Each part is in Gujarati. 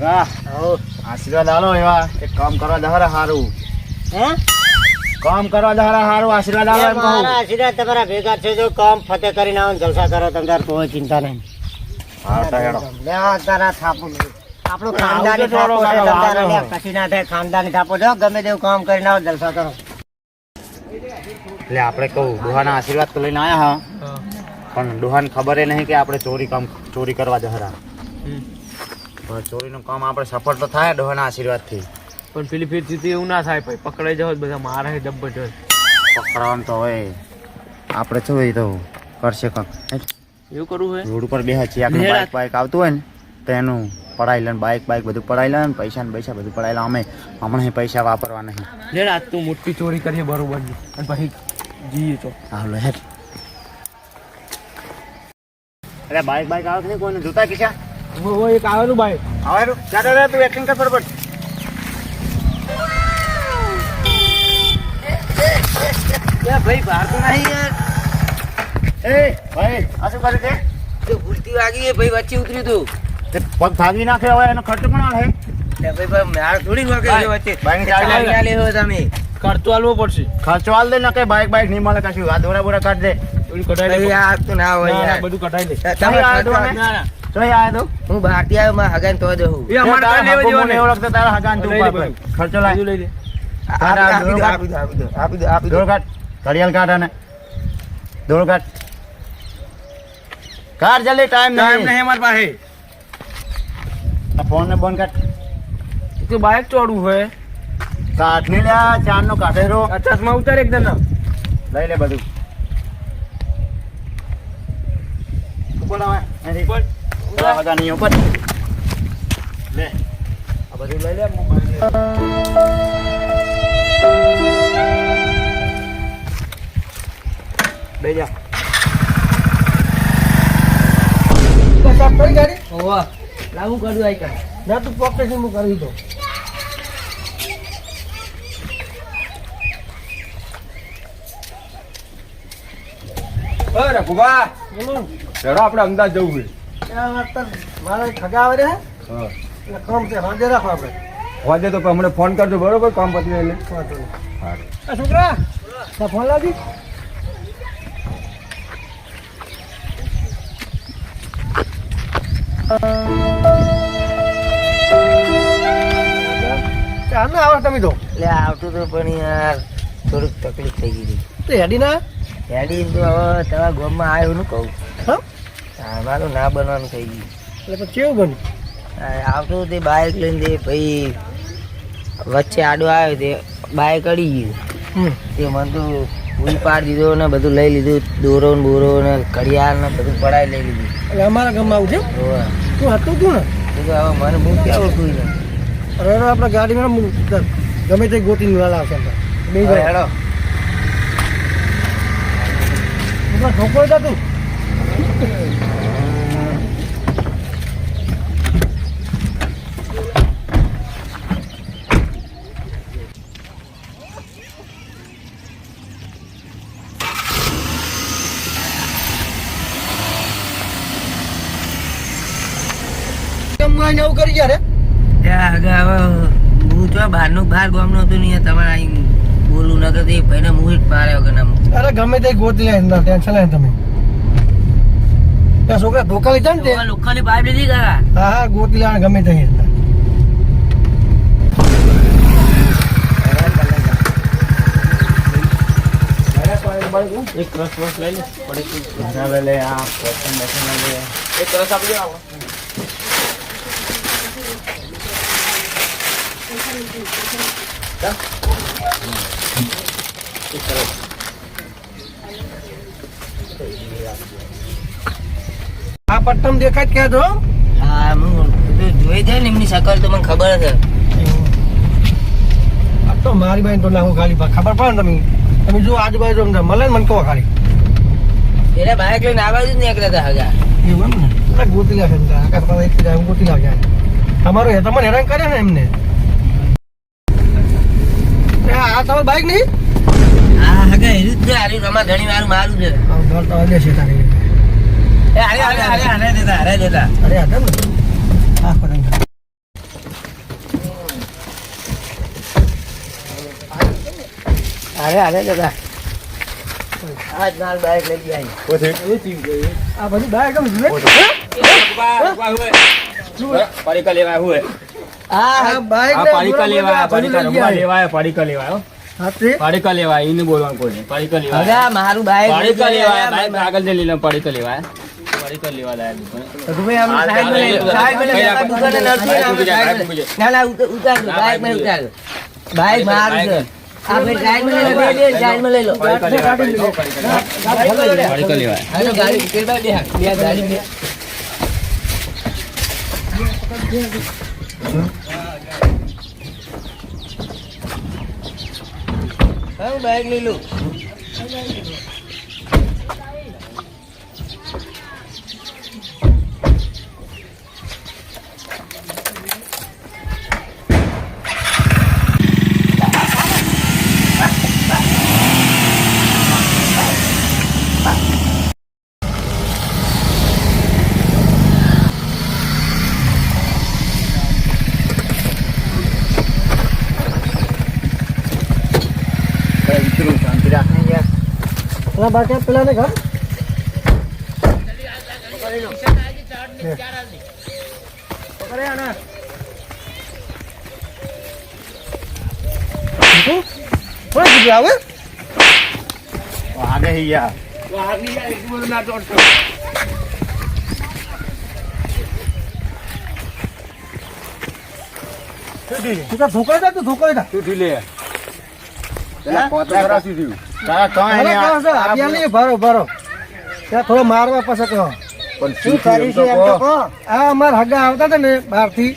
કાકા આશીર્વાદ આલો એવા એક કામ કરવા દહરા હારું હે કામ કરવા દહરા હારું આશીર્વાદ આલો એમ કહું મારા આશીર્વાદ તમારા ભેગા છે જો કામ ફતે કરીને આવો જલસા કરો તમે તાર કોઈ ચિંતા નહીં હા હેડો લે તારા થાપો આપણો ખાનદાની થાપો છે તમારા લે કશી ના થાય ખાનદાની થાપો જો ગમે તેવું કામ કરીને આવો જલસા કરો એટલે આપણે કહું ડોહાના આશીર્વાદ તો લઈને આયા હા પણ ડોહાને ખબર એ નહીં કે આપણે ચોરી કરવા દહરા ચોરીનું કામ આપણે સફળ તો થાય ડોહાના આશીર્વાદથી પણ પેલી ફીરથી એવું ના થાય ભાઈ પકડાઈ જાવ બધા મારે જબરજસ્ત પકડવાનું તો હોય આપણે શું હોય તો કરશે કંઈક એવું કરવું હોય રોડ ઉપર બેહા છીએ બાઈક બાઈક આવતું હોય ને તો એનું પડાઈ લે બાઈક બધું પડાઈ લે ને પૈસા બધું પડાઈ લે અમે હમણાં પૈસા વાપરવા નહીં લેડ આજ તું મોટી ચોરી કરીએ બરોબર ની અને પછી જઈએ તો હાલો હેડ અરે બાઈક આવે નહીં કોઈને જોતા કિશા એક આવેલું ભાઈ આવેલું ચાલો રે તું એક્ટિંગ કર બરોબર ભાઈ બહાર તો નહીં યાર એ ભાઈ આ શું કરે છે તો ભૂલતી વાગી ભાઈ વચ્ચે ઉતર્યું તું તે પગ ભાગી નાખે હવે એનો ખર્ચ પણ આવે ભાઈ માર થોડી વાગે વચ્ચે બાઈક ચાલી લેવો તમે ખર્ચો આલવો પડશે ખર્ચો આલ દે ને કે બાઈક નહીં મળે કશું આ દોરા બોરા કાઢ દે થોડી કઢાઈ લે આ તો ના હોય યાર બધું કઢાઈ લે તમે ચોઈ આયા તો હું બહારથી આવ્યો માં હગાન તો દઉં એ અમારે કઈ લેવા જેવું નહીં. એવું લગતા તારા હગાન તું લઈ લે ઉપર ભાઈ. ખર્ચો લાય લઈ લે આપી દો દોડ કાઢ ઘડિયાળ કાઢ અને દોડ કાઢ કાર જલ્દી ટાઈમ નહીં અમારી પાસે આ ફોન ને બંધ કાઢ તો બાઇક ચોડવું હોય કાઢ ને લ્યા ચાર નો કાઢેરો આ ચશ્મા ઉતાર એકદમ લઈ લે બધું ઉપર આવે અહીંથી તારા હગા નહીં ઉપર લે આ બધું લઈ લે મોબાઈલ લે બે જા લાવું કરું આઈ કર ના તું પોકેટ હું કરી દો અરે કુબા ચડો આપણે અમદાવાદ જવું મારા ખગા આવે રે છે એટલે કામ છે હાજર રાખો આપણે વાજે તો હમણાં ફોન કરજો બરોબર કામ પતી એટલે છોકરા ફોન લાગી ચાલો આવો તમે તો એટલે આવતું તો પણ યાર થોડીક તકલીફ થઈ ગઈ તો હેડી ના હેડી તો હવે તમારા ગામમાં આવ્યો ને કહું હા મારું ના બનવાનું થઈ ગયું એટલે પછી કેવું બન્યું આવતું તે બાઇક લઈને તે પછી વચ્ચે આડો આવ્યો તે બાઇક અડી ગયું તે મને તો ભૂલ પાડી દીધો ને બધું લઈ લીધું દોરો ને બોરો ને ઘડિયાળ ને બધું પડાવી લઈ લીધું એટલે અમારા ગામમાં આવું છે તું હતું તું ને હવે મને બહુ ક્યાં ઓળખું ને અરે આપણે ગાડીમાં ગમે તે ગોતી વાળા આવશે બે હેડો છોકરો હતા તું કરી ગયા રે હું તો બહાર ગામનો હતો નહીં તમારે અહીં બોલું ન કરતી ભાઈને મુહિત પારે વગર અરે ગમે તે ગોતી લે ટેન્શન લે તમે ત્યાં છોકરા ધોકા લીધા ને લોકોની પાઇપ લીધી ગયા હા ગોતી લે ગમે તે એક રસ લઈ લે હવે લે આ પેશન બેશન લે એક રસ આપી દો આ પટ્ટમ દેખાય કે તો હા જોઈ જાય ને એમની શકલ તો મને ખબર છે આ તો મારી બેન તો ના હું ખાલી ખબર પડે ને તમે જો આજુબાજુ મળે ને મને કહો ખાલી એટલે બાઇક લઈને આવા જ નીકળ્યા હતા હગા એવું એમ ને ગોતી લાગે આકાશ પાસે એક જાય ગોતી લાગે તમારો તમને હેરાન કરે ને એમને આ તમારું બાઇક નહીં હા હગા હેરું જ હારી રમા ઘણી વાર મારું છે ઘર તો અલે છે તારી એ અરે દેતા અરે હતા ને આ પતંગ અરે અરે દાદા આજ મારું બાઈક લઈ ગયા આ બધું બાઈક કેમ જુએ પાડીકા લેવા હું આ બાઈક પાડીકા લેવા પાડીકા લેવા પાડીકા લેવા એને બોલવાનું કોઈ નહીં પાડીકા લેવા હગા મારું બાઈક પાડીકા લેવા બાઈક આગળ જઈ લે પાડીકા લેવા પાડીકા લેવા લાયા તમે આમ સાઈડ માં લઈ લો દુકાને નથી ના ના ઉતાર દો બાઈક માં ઉતાર દો બાઈક મારું છે આપણે સાઈડ માં લઈ લો સાઈડ માં લઈ લો પાડીકા લેવા હાલો ગાડી કેરબા બે ગાડી બે હા બાઈક લઈ લો શાંતિ રાખને યાર પેલા બાકી પેલા ને ઘર આવે આગે હી યાર ધોકો તું લે ભરો ભરો ત્યાં થોડો મારવા પછી કહો શું કરીશું એમ તો કહો આ અમારા હગા આવતા હતા ને બહારથી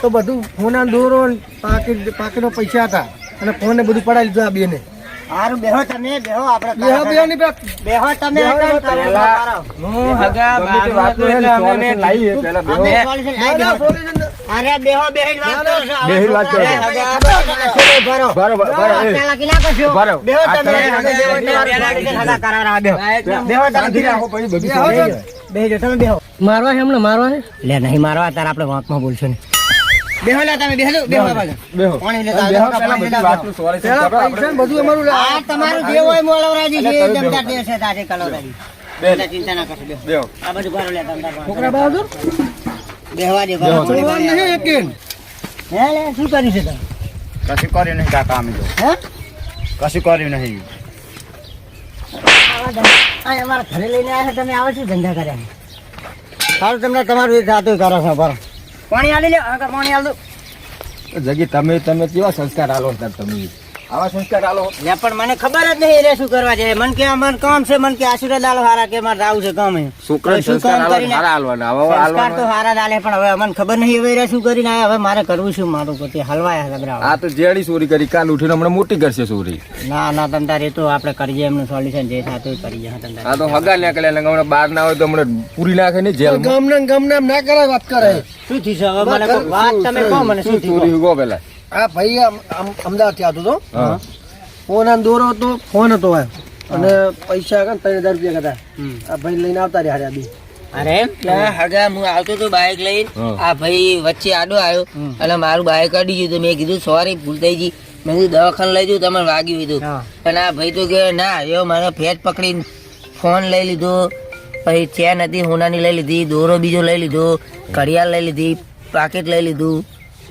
તો બધું ફોના દોરો પાકીટનો પૈસા હતા અને ફોને બધું પડાવી લીધું આ બેને હારું બેહો તમે બેહો આપણે બેહો બેહો ની બેહ બેહો તમે હું હગા અરે બેહો બેહી વાત કરો પેલા કિના કરશો બેહો તમે બેહો તમે બેહો મારવા છે હમણાં મારવા છે લે નહીં મારવા તાર આપણે વાતમાં બોલશો ને બેહો લે તમે બેહો બેહો પાણી લેતા પેલા પૈસા ને બધું અમારું આ તમારું જે હોય મોલવરાજી છે જમદાર દેવ છે તારે કલોરાજી ચિંતા ના કરશો બેહો આ બધું ભરો લે તમદાર છોકરા બહાદુર બેહવા દે છોડવાનું નહીં એક કેન. હે લે શું કર્યું છે તમે કશું કર્યું નહીં કાકા અમે તો હે કશું કર્યું નહીં આ અમારા ઘરે લઈને આવ્યા છો તમે આવો છો ધંધા કર્યા સારું તમને તમારું એ થતું કરો છો બરો પાણી આલી લે આગળ પાણી આલ દો જગી તમે કેવા સંસ્કાર આલો તમે આવા સંસ્કાર આલો લે પણ મને ખબર જ નહીં રે શું કરવા જાય મન કે અમન કામ છે મન કે આશીર્વાદ આલો હારા કે મારે આવું છે કામ છોકરા શું સંસ્કાર કામ આલો કરીને? સારા આલવાના હવે સંસ્કાર તો હારા જ આલે પણ હવે અમને ખબર નહીં હવે રે શું કરીને આયા હવે મારે કરવું શું મારું પોતે હલવાય લગરાવ આ તો જેડી ચોરી કરી કાલ ઉઠીને હમણાં મોટી કરશે ચોરી ના ના તમ તારે એ તો આપણે કરીએ એમનું સોલ્યુશન જે થતું હોય કરીએ તમ તારે આ તો હગા નીકળ્યા ને હમણાં બહાર ના હોય તો હમણાં પૂરી નાખે ને જેલ ગમને ના કરે વાત કરે શું થયું છે હવે મને કોઈ વાત તમે કહો મને શું થયું ચોરી ગો પેલા આ ભાઈ અમદાવાદ થી આવતો હતો હા ફોન અને દોરો હતો ફોન હતો આ અને પૈસા હતા 3000 રૂપિયા હતા આ ભાઈ લઈને આવતા રહ્યા હાર્યા બી અરે હગા હું આવતો તો બાઈક લઈને આ ભાઈ વચ્ચે આડો આવ્યો અને મારું બાઈક અડી ગયું તો મેં કીધું સોરી ભૂલ થઈ ગઈ મેં કીધું દવાખાને લઈ જવું તમારે વાગ્યું હતું અને આ ભાઈ તો કે ના એવો મારો ફેટ પકડીને ફોન લઈ લીધો પછી ચેન હતી હોનાની લઈ લીધી દોરો બીજો લઈ લીધો ઘડિયાળ લઈ લીધી પાકીટ લઈ લીધું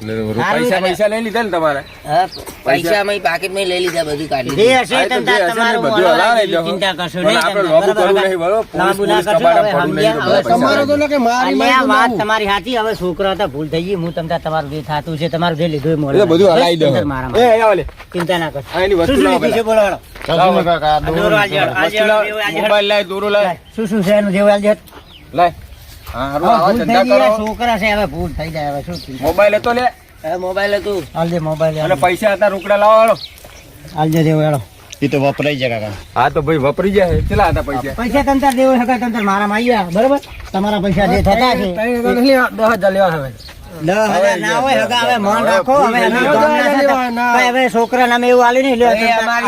પૈસા લઈ લીધા ને તમારે હા પૈસા માં પાકીટ માં લઈ લીધા બધું કાઢી જે હશે તમ તાર તમારું બધું હલાવી દેજો. ચિંતા કરશો પણ આપણે લોબુ કરવું નહીં બરોબર લાંબુ ના પોલીસ કરશો, કબાડા હવે પડવું નહીં સમજ્યા? તો તમારો તો ના કે મારી અલ્યા વાત તમારી સાચી હવે છોકરા હતા ભૂલ થઈ ગઈ હું તમને તમારું જે થતું છે તમારું જે લીધું એ એ તો બધું હલાવી દો મારા એ આવો લે ચિંતા ના કરશો આ એની વસ્તુ શું શું લાવો લીધું છે પેલા. બોલો હેડો. કાકા દોરો આજે હેડો, આજે હેડો, આજે હેડો. મોબાઈલ લાય દોરો લાય શું શું છે એનું જેવું આજે લાય હા હારું આવા ભૂલ થઈ ધંધા ગઈ આ કરો છોકરા છે હવે ભૂલ થઈ જાય હવે શું થયું? મોબાઈલ હતો લે મોબાઈલ હતું હાલજે મોબાઈલ અને પૈસા હતા રોકડા લાવો હાલો હાલજે દેવો હેડો એ તો વપરાઈ જાય કાકા હા તો ભાઈ વપરી જાય કેટલા હતા પૈસા પૈસા તંતર દેવો હકા તંતર મારામાં આવી ગયા બરોબર તમારા પૈસા જે થતા છે 10,000 લેવા હવે 10,000 ના હોય હકા હવે મન રાખો હવે અમે ગામના છે તો કઈ હવે છોકરા નામે એવું આલી નહીં લ્યો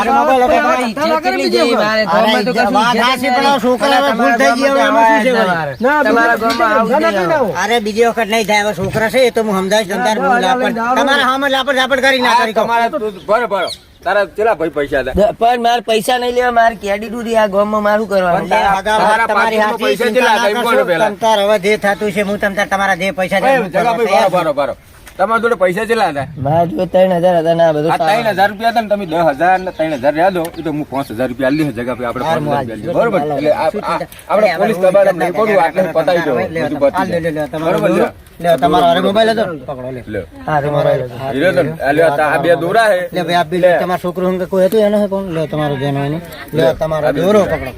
અરે મોબાઈલ હતો અમારી ઇજ્જત કેટલી જઈ મારે અરે ગામમાં તો કશું વાત ઇજ્જત હાચી નહીં. પણ હવે છોકરા હવે ભૂલ થઈ ગઈ હવે એમાં શું છે વળી? ના તમારા ગામમાં આવું જ નહીં આવું. અરે બીજી વખત નહીં થાય હવે છોકરા છે એ તો હું સમજાવીશ તમતાર હું લાપડ તમારા હામે લાપડ ઝાપડ કરી ના કરી કહો. તમારે ભરો ભરો તારા ચેલા ભાઈ પૈસા હતા પણ મારે પૈસા નહીં લેવા, મારે કેડી ડૂરી આ ગામમાં મારું કરવાનું. તારા તમારી પાકીટમાં હાથી પૈસા ચિંતા ચેલા હતા ના એમ કરશો. કોને પેલા તમ તાર હવે જે થતું છે હું તમ તાર તમારા જે પૈસા છે હું કરવા જગાભાઈ તૈયાર છું. બારો તમારા જોડે પૈસા ચેલા હતા મારે જો 3,000 હતા ને આ બધું આ 3,000 રૂપિયા હતા ને તમે 10,000 ને 3,000 રહ્યા દો એ તો હું 5,000 રૂપિયા આલી જગા પે આપણે 5,000 રૂપિયા બરોબર એટલે આપણે પોલીસ દબાણ નહીં પડું આટલે પતાવી દો બધું પતી જાય. બરોબર લ્યો. લે તમારો હારે મોબાઈલ હતો પકડો લે. લ્યો. હા તમારા હીરો તો લ્યો, આ બે દોરા હે લે ભાઈ આ બિલ તમારા છોકરો અંગે કોઈ હતું એને કોણ લે તમારો જેનો એને લે તમારો દોરો પકડો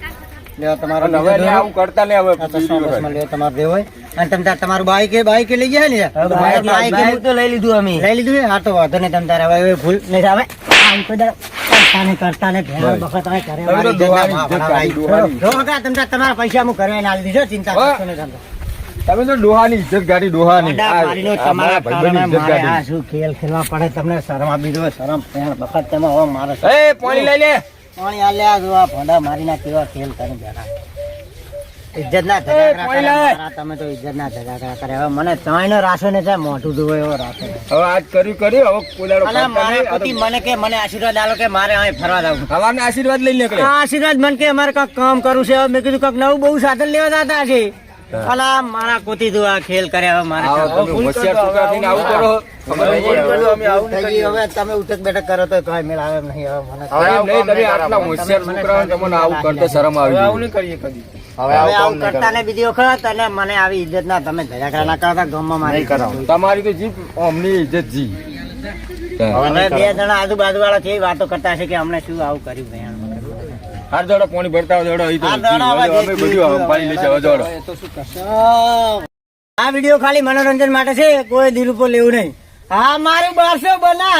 લે તમારો અને હવે આવું કરતા ને હવે આ તો 100 બસમાં લે તમારો દેવ હોય અને તમ તાર તમારું બાઈક લઈ ગયા ને બાઈક તો લઈ લીધું અમે. લઈ લીધું છે? હા તો વાંધો નહીં તમ તારે હવે ભૂલ નહીં આવે આમ તો કરતા ને ભેળા બખત આવે ઘરે તમે તો મારી દોહાની ઇજ્જત ઇજ્જત ના કાઢી, દોહાની. જો કાકા તમ તાર તમારા પૈસા હું કરવા આલી દીધો ચિંતા હા. કરશો નહીં તમ તાર. તમે તો ડોહાની ઇજ્જત ગાડી ડોહાની આડા પાડીનો આ મારા તમારા ભાઈબંધની કારણે ઇજ્જત મારે આ ગાડી શું ખેલ ખેલવા પડે તમને શરમ આપી દો શરમ ભેળ બખત તમે હવે મારે એ પાણી લઈ લે પાણી આ લે આ જો આ ભોંડા મારીના કેવા ખેલ કરી બેઠા ઇજ્જત ના ધગાકરા કરે મારા, તમે તો ઇજ્જત ના ધગાકરા કરે હવે મને ત્રણનો રાસો ને છે મોઢું ધોવે એવો રાસો હવે આજ કર્યું હવે કોદાડો અને મારા પતિ મને કે મને આશીર્વાદ આલો કે મારે અહીં ફરવા જવું હવાને આશીર્વાદ લઈ નીકળે આ આશીર્વાદ મને કે અમારે કાંઈક કામ કરવું છે હવે મેં કીધું કાંઈક નવું બહુ સાધન લેવા જતા છે અલા મારા કોતી તું આ ખેલ કરે હવે મારે આવો તમે હોશિયાર છોકરા થઈને આવું કરો ખબર નહીં પડે. અમે આવું થઈ ગયું. હવે તમે ઉઠક બેઠક કરો તો કઈ મેળ આવે નહીં હવે મને એમ નહીં, તમે આટલા હોશિયાર છોકરા હોય, તમને આવું કરતા શરમ આવી જોઈએ. હવે આવું કરતા ને બીજી વખત અને મને આવી ઇજ્જત ના તમે ધજાકરા ના કરતા ગામમાં મારી તમારી તો જીપ અમની ઇજ્જત જી હવે બે જણા આજુબાજુ વાળા છે એ વાતો કરતા છે કે અમને શું આવું કર્યું ભયાન હાર જોડો પાણી ભરતા હોય જોડો, ઈ તો હાર જોડો, હવે અમે બધું પાણી લેશે હવે જોડો. આ વિડીયો ખાલી મનોરંજન માટે છે કોઈ દિલ ઉપર લેવું નહીં હા મારું 1200 બના